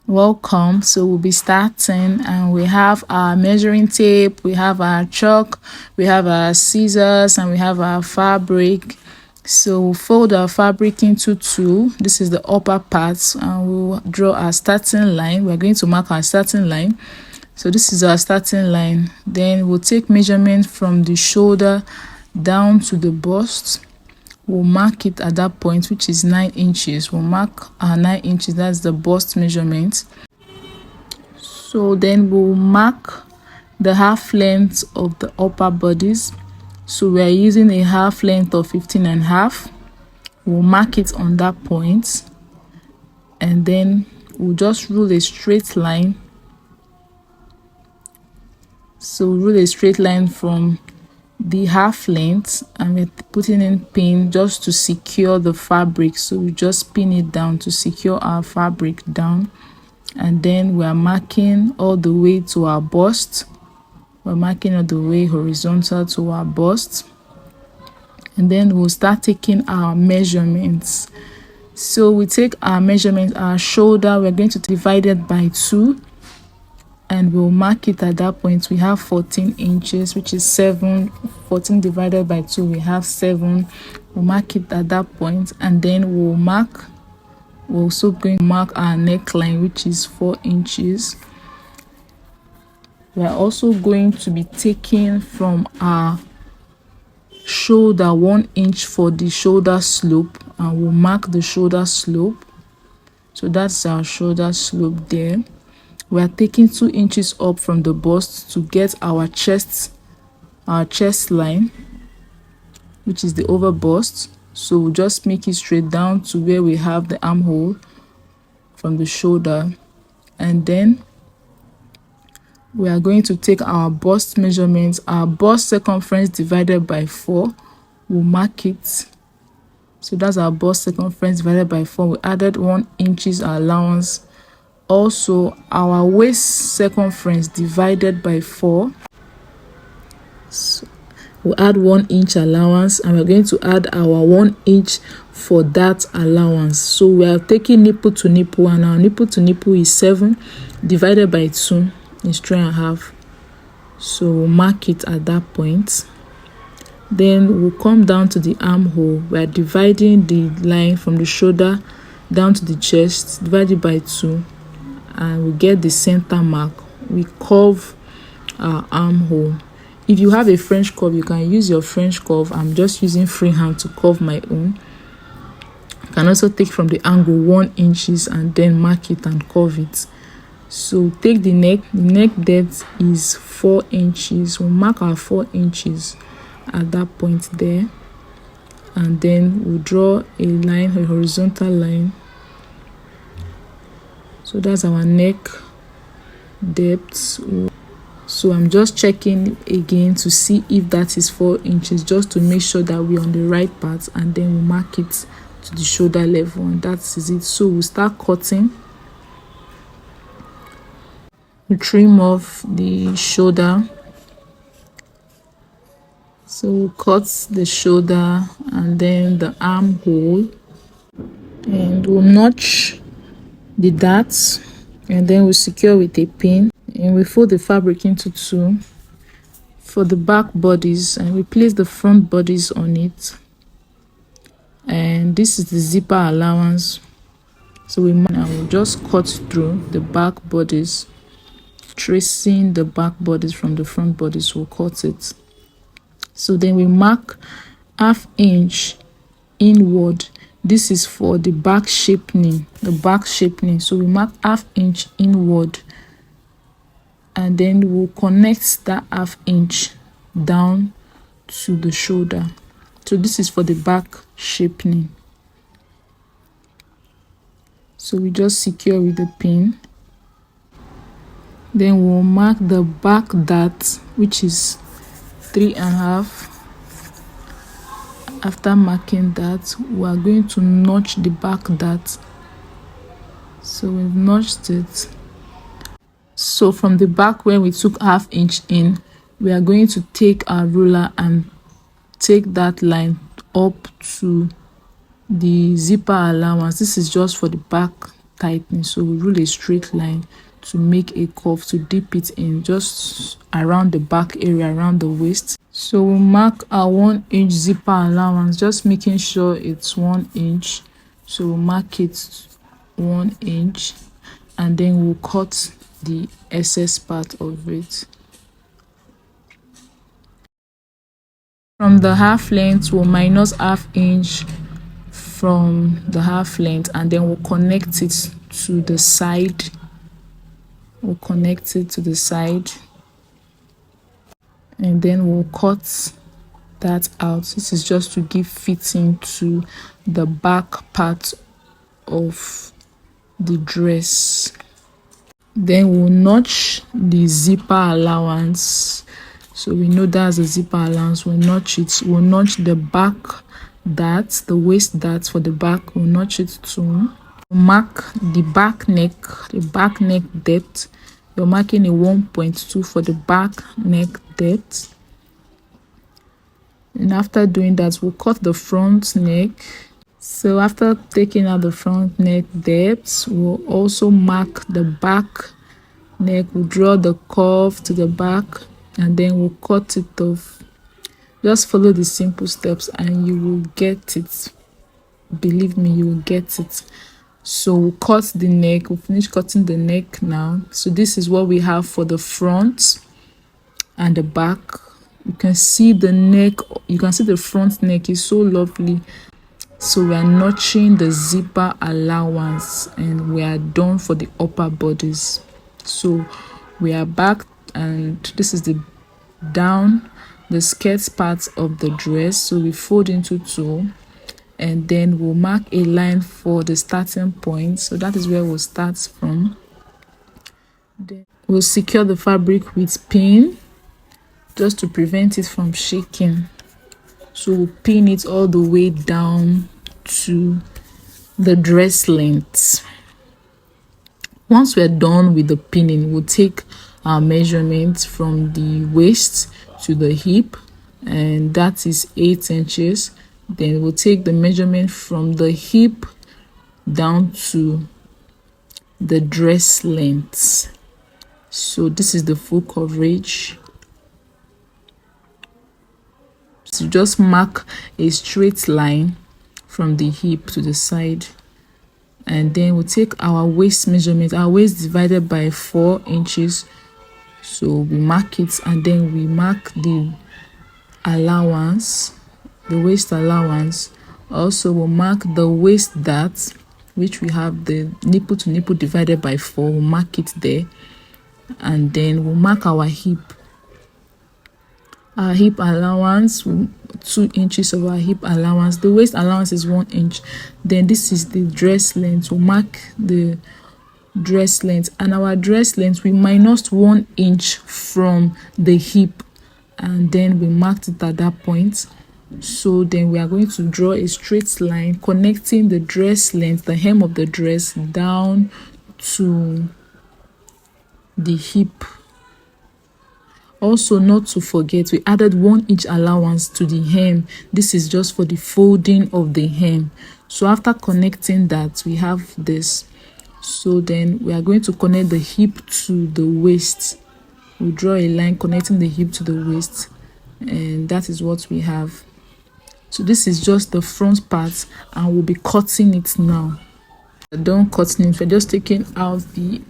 Welcome. So we'll be starting, and we have our measuring tape, we have our chalk, we have our scissors, and we have our fabric. So we'll fold our fabric into two. This is the upper part, and we'll draw our starting line. We're going to mark our starting line. So this is our starting line. Then we'll take measurement from the shoulder down to the bust. We'll mark it at that point, which is 9 inches. We'll mark our 9 inches, that's the bust measurement. So then we'll mark the half length of the upper bodies. So we're using a half length of 15.5. We'll mark it on that point, and then we'll just rule a straight line. So rule a straight line from the half length, and we're putting in pin just to secure the fabric. So we just pin it down to secure our fabric down, and then we are marking all the way to our bust. We're marking all the way horizontal to our bust, and then we'll start taking our measurements. So we take our measurements, our shoulder, we're going to divide it by 2, and we'll mark it at that point. We have 14 inches, which is 7. 14 divided by 2, we have 7. We'll mark it at that point, and then we're also going to mark our neckline, which is 4 inches. We're also going to be taking from our shoulder 1 inch for the shoulder slope, and we'll mark the shoulder slope. So that's our shoulder slope there. We are taking 2 inches up from the bust to get our chest line, which is the over bust. So we'll just make it straight down to where we have the armhole from the shoulder, and then we are going to take our bust measurements. Our bust circumference divided by 4, we'll mark it. So that's our bust circumference divided by 4. We added 1 inches allowance. Also, our waist circumference divided by 4. So we'll add 1 inch allowance, and we're going to add our 1 inch for that allowance. So we are taking nipple to nipple, and our nipple to nipple is 7 divided by 2 is 3.5. So we'll mark it at that point. Then we'll come down to the armhole. We are dividing the line from the shoulder down to the chest, divided by 2. And we get the center mark. We curve our armhole. If you have a French curve, you can use your French curve. I'm just using freehand to curve my own. You can also take from the angle 1 inches and then mark it and curve it. So take the neck. The neck depth is 4 inches. We'll mark our 4 inches at that point there, and then we'll draw a line, a horizontal line. So that's our neck depth. So I'm just checking again to see if that is 4 inches, just to make sure that we're on the right part, and then we'll mark it to the shoulder level, and that is it. So we'll start cutting. We trim off the shoulder. So we'll cut the shoulder and then the armhole, and we'll notch the darts, and then we secure with a pin, and we fold the fabric into 2 for the back bodies, and we place the front bodies on it. And this is the zipper allowance. So we'll just cut through the back bodies, tracing the back bodies from the front bodies. We'll cut it. So then we mark 1/2 inch inward. This is for the back shaping, So we mark 1/2 inch inward, and then we'll connect that 1/2 inch down to the shoulder. So this is for the back shaping. So we just secure with the pin. Then we'll mark the back dart, which is 3.5. After marking that, we are going to notch the back dart. So we've notched it. So from the back where we took 1/2 inch in, we are going to take our ruler and take that line up to the zipper allowance. This is just for the back tightening. So we rule a straight line to make a curve to dip it in just around the back area, around the waist. So we'll mark our 1 inch zipper allowance, just making sure it's 1 inch. So we'll mark it 1 inch, and then we'll cut the excess part of it. From the half length, we'll minus ½ inch from the half length, and then we'll connect it to the side. We'll connect it to the side, and then we'll cut that out. This is just to give fitting to the back part of the dress. Then we'll notch the zipper allowance. So we know that's the zipper allowance. We'll notch it. We'll notch the back dart, the waist dart for the back. We'll notch it too. Mark the back neck depth. You're marking a 1.2 for the back neck depth. And after doing that, we'll cut the front neck. So after taking out the front neck depth, we'll also mark the back neck. We'll draw the curve to the back, and then we'll cut it off. Just follow the simple steps and you will get it. Believe me, you will get it. So we'll cut the neck. We'll finish cutting the neck now. So this is what we have for the front and the back. You can see the neck, you can see the front neck is so lovely. So we are notching the zipper allowance, and we are done for the upper bodies. So we are back, and this is the down, the skirt part of the dress. So we fold into 2, and then we'll mark a line for the starting point. So that is where we'll start from. Then we'll secure the fabric with pin, just to prevent it from shaking. So we'll pin it all the way down to the dress length. Once we're done with the pinning, we'll take our measurement from the waist to the hip, and that is 8 inches. Then we'll take the measurement from the hip down to the dress length. So this is the full coverage. So just mark a straight line from the hip to the side, and then we'll take our waist measurement. Our waist divided by 4 inches. So we mark it, and then we mark the allowance, the waist allowance. Also we'll mark the waist dart, which we have the nipple to nipple divided by 4. We'll mark it there, and then we'll mark our hip. Our hip allowance, 2 inches of our hip allowance. The waist allowance is 1 inch. Then this is the dress length. We'll mark the dress length, and our dress length, we minus 1 inch from the hip, and then we marked it at that point. So then we are going to draw a straight line connecting the dress length, the hem of the dress, down to the hip. Also, not to forget, we added 1 inch allowance to the hem. This is just for the folding of the hem. So after connecting that, we have this. So then we are going to connect the hip to the waist. We draw a line connecting the hip to the waist, and that is what we have. So this is just the front part, and we'll be cutting it now. Don't cutting it, we're just taking out the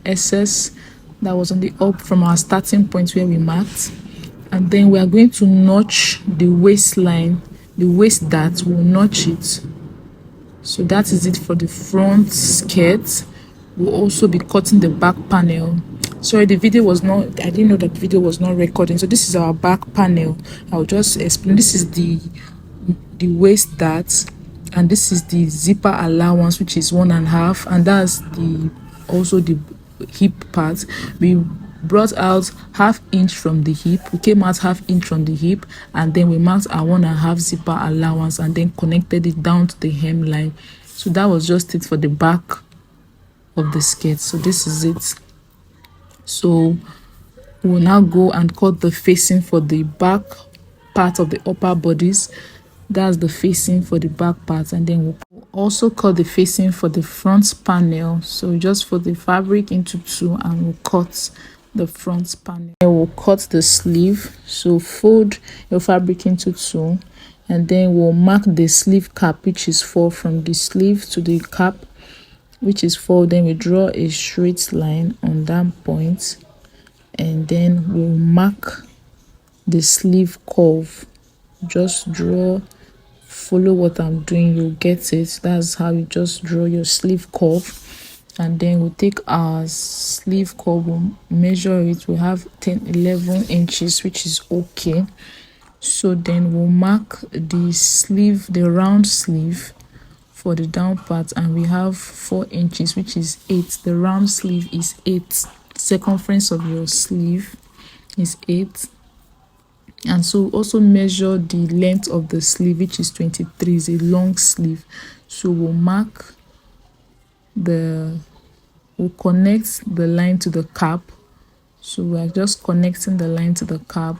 excess that was on the up from our starting point where we marked, and then we are going to notch the waistline, the waist dart. We'll notch it. So that is it for the front skirt. We'll also be cutting the back panel. Sorry, the video was not, I didn't know that the video was not recording. So this is our back panel. I'll just explain. This is the waist dart, and this is the zipper allowance, which is 1.5, and that's the also the hip part. We brought out ½ inch from the hip. We came out ½ inch from the hip, and then we marked our 1.5 zipper allowance, and then connected it down to the hemline. So that was just it for the back of the skirt. So this is it. So we'll now go and cut the facing for the back part of the upper bodies. That's the facing for the back part, and then we'll also cut the facing for the front panel. So just fold the fabric into two and we'll cut the front panel. Then we'll cut the sleeve. So fold your fabric into two, and then we'll mark the sleeve cap, which is 4 from the sleeve to the cap, which is 4. Then we draw a straight line on that point, and then we'll mark the sleeve curve. Just draw, follow what I'm doing, you'll get it. That's how you just draw your sleeve curve. And then we'll take our sleeve curve, we'll measure it. We have 11 inches, which is okay. So then we'll mark the sleeve, the round sleeve for the down part, and we have 4 inches, which is 8. The round sleeve is 8. Circumference of your sleeve is 8. And so also measure the length of the sleeve, which is 23. Is a long sleeve. So we'll mark we'll connect the line to the cap. So we're just connecting the line to the cap.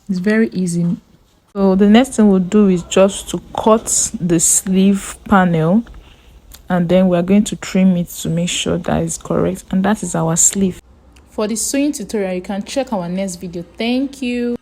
It's very easy. So the next thing we'll do is just to cut the sleeve panel, and then we're going to trim it to make sure that is correct, and that is our sleeve. For the sewing tutorial, you can check our next video. Thank you.